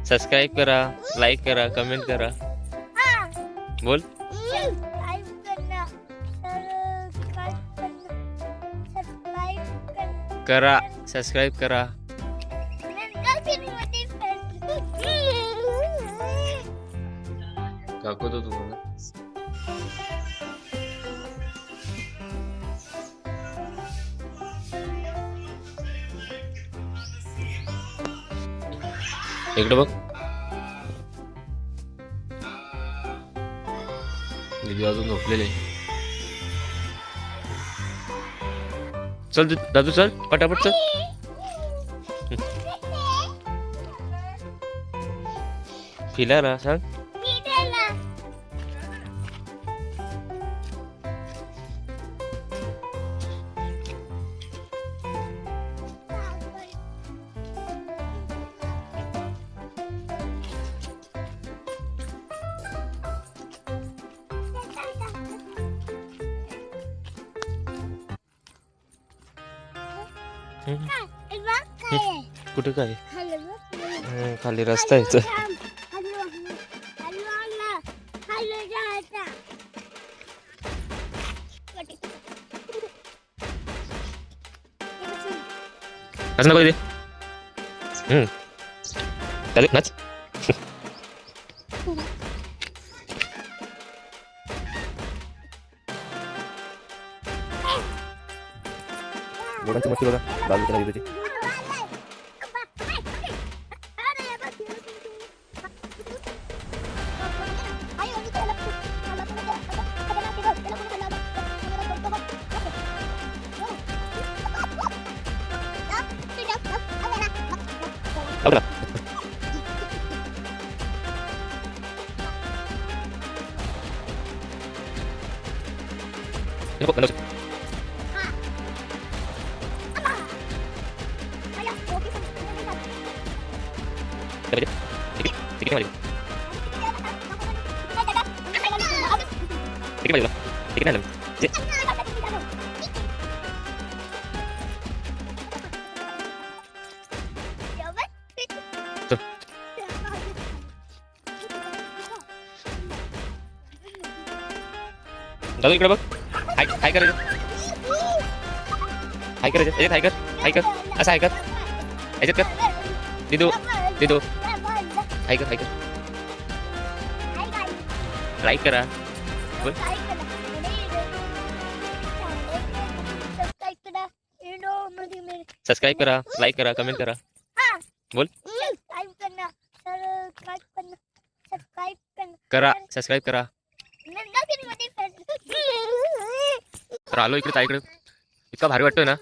Subscribe करा, like करा, comment करा. बोल. करा, सबस्क्राईब करा. दाखवतो तुम्हाला. इकडे बघ. दीदी अजून झोपलेले. चल दादू चल पटापट चल. फिरायला सांग. कुठे काय खाली रस्ता आहे. असं नको दे. चालेल नाच. मस्ती बघा बाजू त्याला दिली. दादू इकडे बघ. हाय करायचं. हाय करायचं. याच्यात हाय कर. हाय कर. असं हाय कर. याच्यात कर. दिदू दिदू हाय कर. हाय कर. लाईक करा. बोल. सबस्क्राईब करा, लाईक करा, कमेंट करा. बोल. करा, सबस्क्राईब करा. तर आलो इकडे ताईकडे. इतका भारी वाटतोय ना.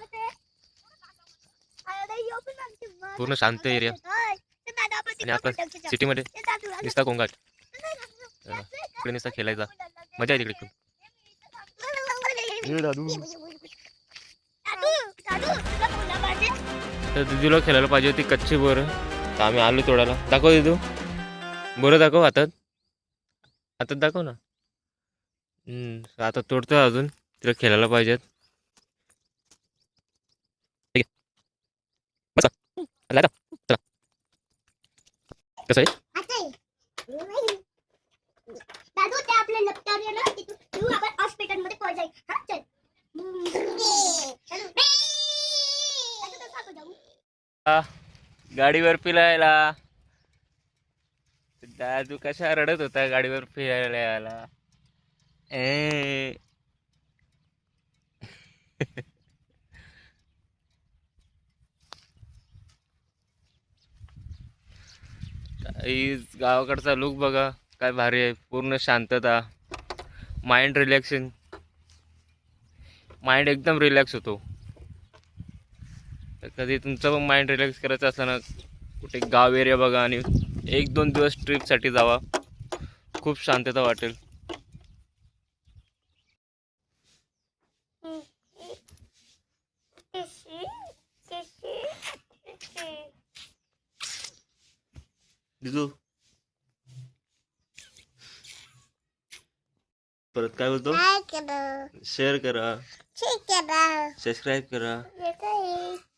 पूर्ण शांत एरिया आणि आपल्या सिटीमध्ये नुसता गोंगाट. इकडे नुसता खेळायचा. मजा आहे तिकडे. तर दिदीला खेळायला पाहिजे होती कच्ची बोरं. तर आम्ही आलो तोडायला. दाखव दिदू. बोरं दाखव हातात. हातात दाखव ना. आता तोडतोय अजून. तिला खेळायला पाहिजेत. कसं आहे. गाडीवर फिरायला. दादू कशा रडत होता गाडीवर फिरायला यायला. गावाकडचा लुक बघा काय भारी आहे. पूर्ण शांतता. Mind relaxation. माइंड एकदम रिलॅक्स होतो. कधी तुमचं पण माइंड रिलॅक्स करायचं असलं ना कुठे गाव एरिया बघा आणि 1-2 दिवस ट्रिपसाठी जावा. खूप शांतता वाटेल. दिदू परत काय बोलतो. शेअर करा, सबस्क्राईब करा.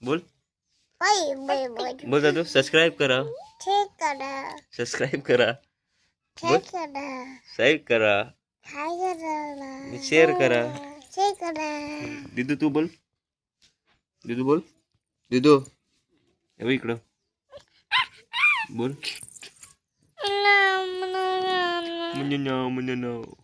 बोल. बोल दादू सबस्क्राईब करा. सबस्क्राईब करा. बोल सबस्क्राईब करा. शेअर करा. दिदू तू बोल. दिदू बोल. दिदू हे इकडं बोल. म्हणजे नाव